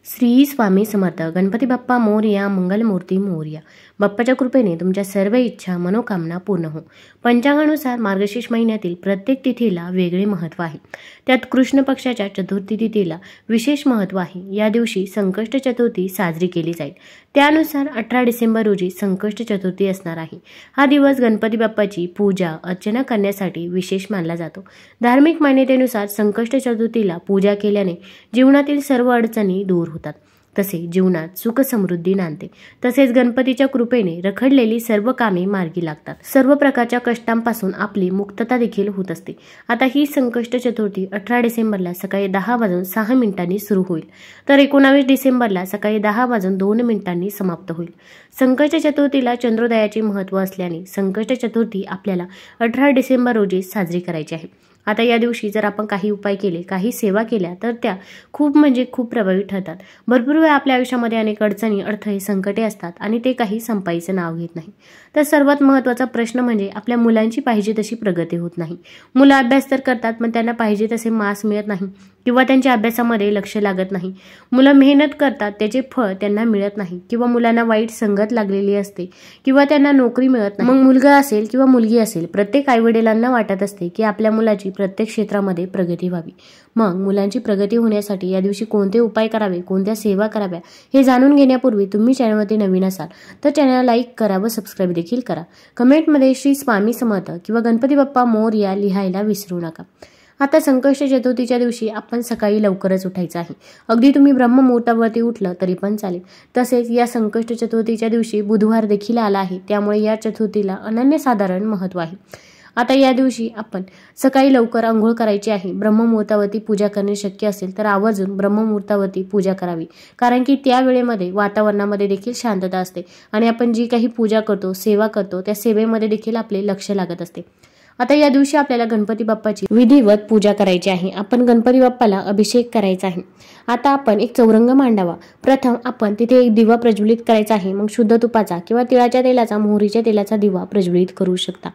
श्री स्वामी समर्थ. गणपती बाप्पा मोरया. मंगलमूर्ती मोरया. बाप्पाच्या कृपेने तुमच्या सर्व इच्छा मनोकामना पूर्ण हो. पंचांगानुसार मार्गशीर्ष महिन्यातील प्रत्येक तिथीला वेगळे महत्त्व आहे. त्यात कृष्ण पक्षाच्या चतुर्थी तिथीला विशेष महत्त्व आहे. या दिवशी संकष्ट चतुर्थी साजरी केली जाईल. त्यानुसार 18 डिसेंबर रोजी संकष्ट चतुर्थी असणार आहे. हा दिवस गणपती बाप्पाची पूजा अर्चना करण्यासाठी विशेष मानला जातो. धार्मिक मान्यतेनुसार संकष्ट चतुर्थीला पूजा केल्याने जीवनातील सर्व अडचणी दूर होतात. तसे जीवनात सुख समृद्धी नांदते. तसेच गणपतीच्या कृपेने रखडलेली सर्व कामे मार्गी लागतात. सर्व प्रकारच्या कष्टांपासून आपली मुक्तता देखील होत असते. आता ही संकष्ट चतुर्थी 18 डिसेंबरला सकाळी 10:06 सुरू होईल, तर 19 डिसेंबरला सकाळी 10:02 समाप्त होईल. संकष्ट चतुर्थीला चंद्रोदयाचे महत्त्व असल्याने संकष्ट चतुर्थी आपल्याला 18 डिसेंबर रोजी साजरी करायची आहे. आता या दिवशी जर आपण काही उपाय केले, काही सेवा केल्या तर त्या खूप प्रभावी ठरतात. भरपूर वेळा आपल्या आयुष्यामध्ये अनेक अडचणी, अडथळे, संकटे असतात आणि ते काही संपायचं नाव घेत नाही. तर सर्वात महत्त्वाचा प्रश्न म्हणजे आपल्या मुलांची पाहिजे तशी प्रगती होत नाही. मुलं अभ्यास तर करतात, पण त्यांना पाहिजे तसे मार्क्स मिळत नाही किंवा त्यांच्या अभ्यासामध्ये लक्ष लागत नाही. मुलं मेहनत करतात, त्याचे फळ त्यांना मिळत नाही किंवा मुलांना वाईट संगत लागलेली असते किंवा त्यांना नोकरी मिळत नाही. मग मुलगा असेल किंवा मुलगी असेल, प्रत्येक आईवडिलांना वाटत असते की आपल्या मुलाची प्रत्येक क्षेत्रामध्ये प्रगती व्हावी. मग मुलांची प्रगती होण्यासाठी या दिवशी कोणते उपाय करावे, कोणत्या सेवा कराव्या हे जाणून घेण्यापूर्वी तुम्ही चॅनलवरती नवीन असाल तर चॅनलला लाईक करा व सबस्क्राईब देखील करा. कमेंटमध्ये श्री स्वामी समर्थ किंवा गणपती बाप्पा मोरया लिहायला विसरू नका. आता संकष्ट चतुर्थीच्या दिवशी आपण सकाळी लवकरच उठायचं आहे. अगदी तुम्ही ब्रह्ममुहूर्तावरती उठलं तरी पण चालेल. तसेच या संकष्ट चतुर्थीच्या दिवशी बुधवार देखील आला आहे, त्यामुळे या चतुर्थीला अनन्यसाधारण महत्त्व आहे. आता या दिवशी आपण सकाळी लवकर अंघोळ करायची आहे. ब्रह्ममुहूर्तावरती पूजा करणे शक्य असेल तर आवर्जून ब्रह्ममुहूर्तावरती पूजा करावी, कारण की त्या वेळेमध्ये वातावरणामध्ये देखील शांतता असते आणि आपण जी काही पूजा करतो, सेवा करतो, त्या सेवेमध्ये देखील आपले लक्ष लागत असते. आता या दिवशी आपल्याला गणपती बाप्पाची विधिवत पूजा करायची आहे. आपण गणपती बाप्पाला अभिषेक करायचा आहे. आता आपण एक चौरंग मांडावा. प्रथम आपण तिथे एक दिवा प्रज्वलित करायचा आहे. मग शुद्ध तुपाचा किंवा तिळाच्या तेलाचा, मोहरीच्या तेलाचा दिवा प्रज्वलित करू शकता.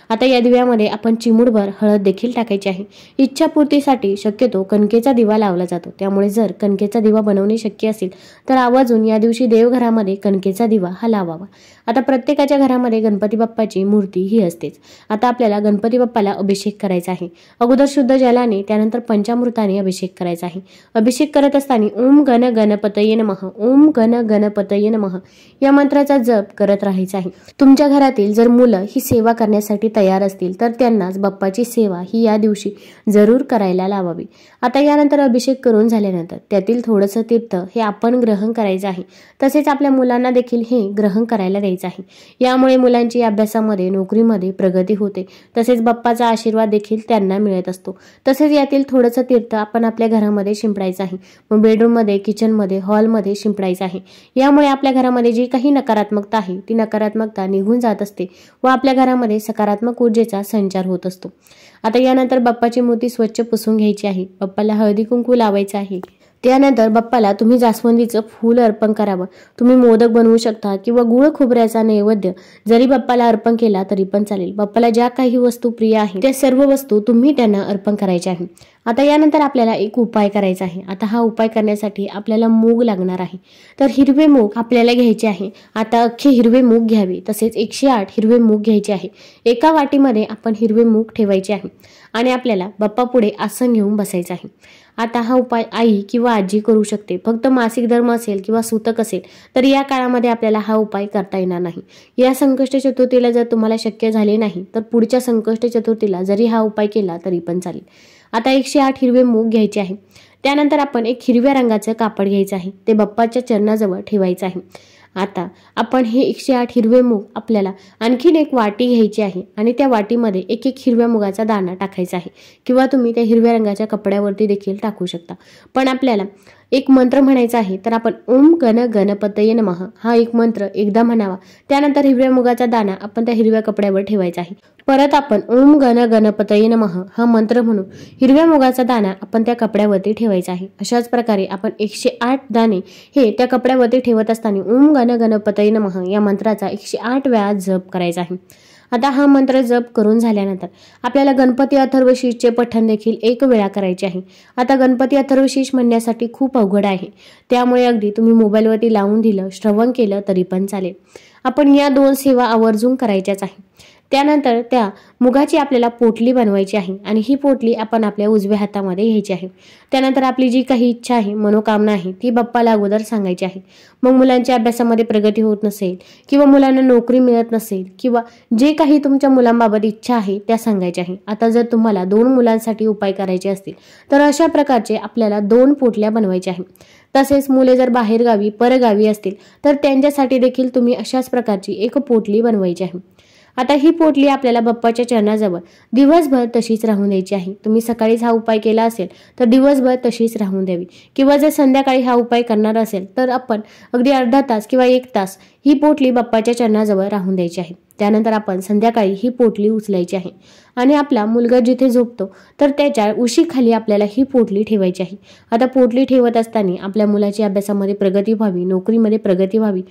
आता या दिव्यामध्ये आपण चिमूटभर हळद देखील टाकायची आहे. इच्छापूर्तीसाठी शक्यतो कणकेचा दिवा लावला जातो, त्यामुळे जर कणकेचा दिवा बनवणे शक्य असेल तर आवर्जून या दिवशी देवघरामध्ये कणकेचा दिवा हा लावावा. आता प्रत्येकाच्या घरामध्ये गणपती बाप्पाची मूर्ती ही असतेच. आता आपल्याला गणपती बाप्पाला अभिषेक करायचा आहे. अगोदर शुद्ध जलाने, त्यानंतर पंचामृताने अभिषेक करायचा आहे. अभिषेक करत असताना ओम गण गणपतये नमः, ओम गण गणपतये नमः या मंत्राचा जप करत राहायचा आहे. तुमच्या घरातील जर मुलं ही सेवा करण्यासाठी तयार असतील तर त्यांनाच बाप्पाची सेवा ही या दिवशी जरूर करायला लावावी. आता यानंतर अभिषेक करून झाल्यानंतर त्यातील थोडंसं तीर्थ हे आपण ग्रहण करायचं आहे. तसेच आपल्या मुलांना देखील हे ग्रहण करायला द्यायचं आहे. यामुळे मुलांची अभ्यासामध्ये, नोकरीमध्ये प्रगती होते. तसेच बाप्पाचा आशीर्वाद देखील त्यांना मिळत असतो. तसेच यातील थोडंसं तीर्थ आपण आपल्या घरामध्ये शिंपडायचं आहे. मग बेडरूममध्ये, किचनमध्ये, हॉलमध्ये शिंपडायचं आहे. यामुळे आपल्या घरामध्ये जी काही नकारात्मकता आहे ती नकारात्मकता निघून जात असते व आपल्या घरामध्ये सकारात्मक ऊर्जेचा संचार होत असतो. आता यानंतर बाप्पाची मूर्ती स्वच्छ पुसून घ्यायची आहे. बाप्पाला हळदी कुंकू लावायचं आहे. त्यानंतर बाप्पाला तुम्ही जास्वंदीचं फूल अर्पण करावं. तुम्ही मोदक बनवू शकता किंवा गुळ खोबऱ्याचा नैवेद्य जरी बाप्पाला अर्पण केला तरी पण चालेल. बाप्पाला ज्या काही वस्तू प्रिय आहेत त्या सर्व वस्तू तुम्ही त्यांना अर्पण करायच्या आहे. आता यानंतर आपल्याला एक उपाय करायचा आहे. आता हा उपाय करण्यासाठी आपल्याला मूग लागणार आहे. तर हिरवे मूग आपल्याला घ्यायचे आहे. आता अख्खे हिरवे मूग घ्यावे. तसेच 108 हिरवे मूग घ्यायचे आहे. एका वाटीमध्ये आपण हिरवे मूग ठेवायचे आहे आणि आपल्याला बाप्पा पुढे आसन घेऊन बसायचं आहे. आता हा उपाय आई किंवा आजी करू शकते. फक्त मासिक धर्म असेल किंवा सूतक असेल तर या काळामध्ये आपल्याला हा उपाय करता येणार नाही. या संकष्ट चतुर्थीला जर तुम्हाला शक्य झाले नाही तर पुढच्या संकष्ट चतुर्थीला जरी हा उपाय केला तरी पण चालेल. आता 108 हिरवे मूग घ्यायचे आहे. त्यानंतर आपण एक हिरव्या रंगाचं कापड घ्यायचं आहे. ते बाप्पाच्या चरणाजवळ ठेवायचं आहे. आता आपण हे 108 हिरवे मूग आपल्याला आणखीन एक वाटी घ्यायची आहे आणि त्या वाटीमध्ये एक हिरव्या मुगाचा दाणा टाकायचा आहे किंवा तुम्ही त्या हिरव्या रंगाच्या कपड्यावरती देखील टाकू शकता. पण आपल्याला एक मंत्र म्हणायचा आहे. तर आपण ओम गण गणपतये नमः हा एक मंत्र एकदा म्हणावा. त्यानंतर हिरव्या मुगाचा दाणा आपण त्या हिरव्या कपड्यावर ठेवायचा आहे. परत आपण ओम गण गणपतये नमः हा मंत्र म्हणून हिरव्या मुगाचा दाणा आपण त्या कपड्यावरती ठेवायचा आहे. अशाच प्रकारे आपण 108 दाणे हे त्या कपड्यावरती ठेवत असताना ओम गण गणपतये नमः या मंत्राचा 108 वेळा जप करायचा आहे. आता हा मंत्र जप करून झाल्यानंतर आपल्याला गणपती अथर्वशीषचे पठण देखील 1 वेळा करायचे आहे। आता गणपती अथर्वशीष म्हणण्यासाठी खूप अवघड आहे, त्यामुळे अगदी तुम्ही मोबाईलवरती लावून दिलं, श्रवण केलं तरी पण चालेल। आपण या 2 सेवा आवर्जून करायच्याच आहे। त्यानंतर त्या मुगाची आपल्याला पोटली बनवायची आहे आणि ही पोटली आपण आपल्या उजव्या हातामध्ये घ्यायची आहे। त्यानंतर आपली जी काही इच्छा आहे, मनोकामना आहे ती बाप्पाला अगोदर सांगायची आहे। मग मुलांच्या अभ्यासामध्ये प्रगती होत नसेल किंवा मुलांना नोकरी मिळत नसेल किंवा जे काही तुमच्या मुलांबाबत इच्छा आहे त्या सांगायच्या आहे। आता जर तुम्हाला 2 मुलांसाठी उपाय करायचे असतील तर अशा प्रकारचे आपल्याला 2 पोटल्या बनवायच्या आहेत। तसेच मुले जर बाहेरगावी परगावी असतील तर त्यांच्यासाठी देखील तुम्ही अशाच प्रकारची 1 पोटली बनवायची आहे। आता ही पोटली आपल्याला बाप्पाच्या चरणाजवळ दिवसभर तशीच राहून द्यायची आहे। तुम्ही सकाळीच हा उपाय केला असेल तर दिवसभर तशीच राहून द्यावी किंवा जर संध्याकाळी हा उपाय करणार असेल तर आपण अगदी अर्धा तास किंवा 1 तास ही पोटली बाप्पाच्या चरणाजवळ राहून द्यायची आहे। त्यानंतर आपण संध्याकाळी ही पोटली उचलायची आहे आणि आपला मुलगा जिथे झोपतो तर त्याच्या उशीखाली आपल्याला ही पोटली ठेवायची आहे। आता पोटली ठेवत असताना आपल्या मुलाची अभ्यासामध्ये प्रगती व्हावी, नोकरीमध्ये प्रगती व्हावी,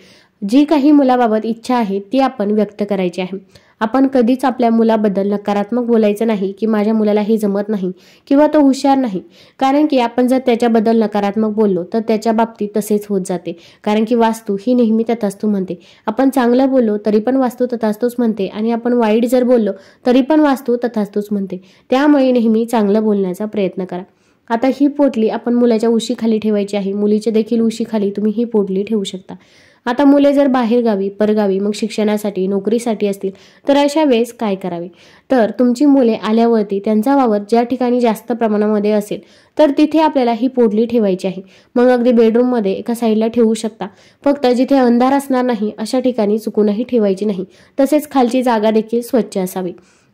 जी काही मुलाबाबत इच्छा आहे ती आपण व्यक्त करायची आहे। आपण कधीच आपल्या मुलाबद्दल नकारात्मक बोलायचं नाही की माझ्या मुलाला हे जमत नाही किंवा तो हुशार नाही, कारण की आपण जर त्याच्याबद्दल नकारात्मक बोललो तर त्याच्या बाबतीत तसेच होत जाते, कारण की वास्तू ही नेहमी तथास्तु म्हणते। आपण चांगलं बोललो तरी पण वास्तू तथास्तुच म्हणते आणि आपण वाईट जर बोललो तरी पण वास्तू तथास्तुच म्हणते। त्यामुळे नेहमी चांगलं बोलण्याचा प्रयत्न करा। आता ही पोटली आपण मुलाच्या उशीखाली ठेवायची आहे। मुलीच्या देखील उशीखाली तुम्ही ही पोटली ठेवू शकता। आता मुले जर बाहेरगावी परगावी मग शिक्षणासाठी नोकरीसाठी असतील तर अशा वेळेस काय करावे, तर तुमची मुले आल्यावरती त्यांचा वावर ज्या ठिकाणी जास्त प्रमाणामध्ये असेल तर तिथे आपल्याला ही पोटली ठेवायची आहे। मग अगदी बेडरूममध्ये एका साईडला ठेवू शकता, फक्त जिथे अंधार असणार नाही अशा ठिकाणी चुकूनही ठेवायची नाही। तसेच खालची जागा देखील स्वच्छ असावी।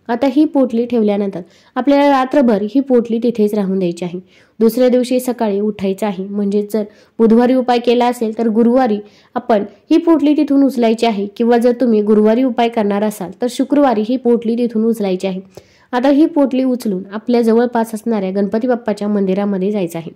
आता ही पोटली ठेवल्यानंतर आपल्याला रात्रभर ही पोटली तिथेच राहून द्यायची आहे। दुसऱ्या दिवशी सकाळी उठायचं आहे, म्हणजे जर बुधवारी उपाय केला असेल तर गुरुवारी आपण ही पोटली तिथून उचलायची आहे किंवा जर तुम्ही गुरुवारी उपाय करणार असाल तर शुक्रवारी ही पोटली तिथून उचलायची आहे। आता ही पोटली उचलून आपल्या जवळपास असणाऱ्या गणपती बाप्पाच्या मंदिरामध्ये जायचं आहे।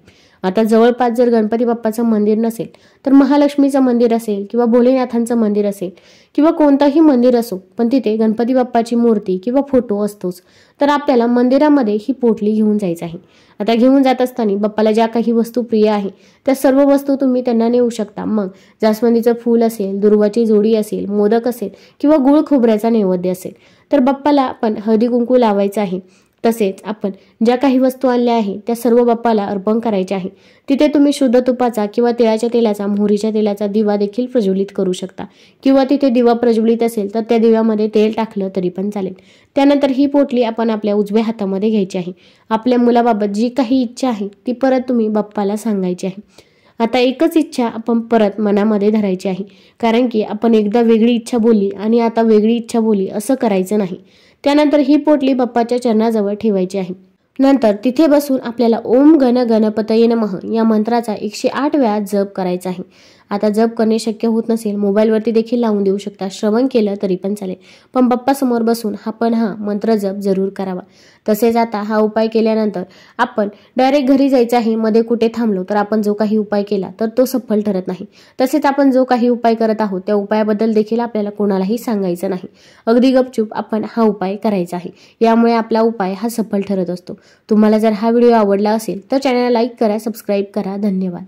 आता जवळपास जर गणपती बाप्पाचं मंदिर नसेल तर महालक्ष्मीचं मंदिर असेल किंवा भोलेनाथांचं मंदिर असेल किंवा कोणतंही मंदिर असो, पण तिथे गणपती बाप्पाची मूर्ती किंवा फोटो असतोच, तर आपल्याला मंदिरामध्ये ही पोटली घेऊन जायचं आहे। आता घेऊन जात असताना बाप्पाला ज्या काही वस्तू प्रिय आहे त्या सर्व वस्तू तुम्ही त्यांना नेऊ शकता। मग जास्वंदीचं फूल असेल, दुर्वाची जोडी असेल, मोदक असेल किंवा गुळ खोबऱ्याचा नैवेद्य असेल तर बाप्पाला आपण हळदी कुंकू लावायचं आहे। तसेच आपण ज्या काही वस्तू आणल्या आहेत त्या सर्व बाप्पाला अर्पण करायच्या आहे। तिथे तुम्ही शुद्ध तुपाचा किंवा तिळाच्या तेलाचा, मोहरीच्या तेलाचा दिवा देखील प्रज्वलित करू शकता किंवा तिथे दिवा प्रज्वलित असेल तर त्या दिव्यामध्ये तेल टाकलं तरी पण चालेल। त्यानंतर ही पोटली आपण आपल्या उजव्या हातामध्ये घ्यायची आहे। आपल्या मुलाबाबत जी काही इच्छा आहे ती परत तुम्ही बाप्पाला सांगायची आहे। आता एकच इच्छा आपण परत मनामध्ये धरायची आहे, कारण की आपण एकदा वेगळी इच्छा बोलली आणि आता वेगळी इच्छा बोलली असं करायचं नाही। त्यानंतर ही पोटली बाप्पाच्या चरणाजवळ ठेवायची आहे। नंतर तिथे बसून आपल्याला ओम गण गणपतये नमः या मंत्राचा 108 वेळा जप करायचा आहे। आता जप करणे शक्य होत नसेल, मोबाईलवरती देखील लावून देऊ शकता, श्रवण केलं तरी पण चालेल, पण बाप्पा समोर बसून आपण हा मंत्र जप जरूर करावा। तसेच आता हा उपाय केल्यानंतर आपण डायरेक्ट घरी जायचं आहे। मध्ये कुठे थांबलो तर आपण जो काही उपाय केला तर तो सफल ठरत नाही। तसेच आपण जो काही उपाय करत आहोत त्या उपायाबद्दल देखील आपल्याला कोणालाही सांगायचं नाही। अगदी गपचूप आपण हा उपाय करायचा आहे, यामुळे आपला उपाय हा सफल ठरत असतो। तुम्हाला जर हा व्हिडिओ आवडला असेल तर चॅनलला लाईक करा, सबस्क्राईब करा। धन्यवाद।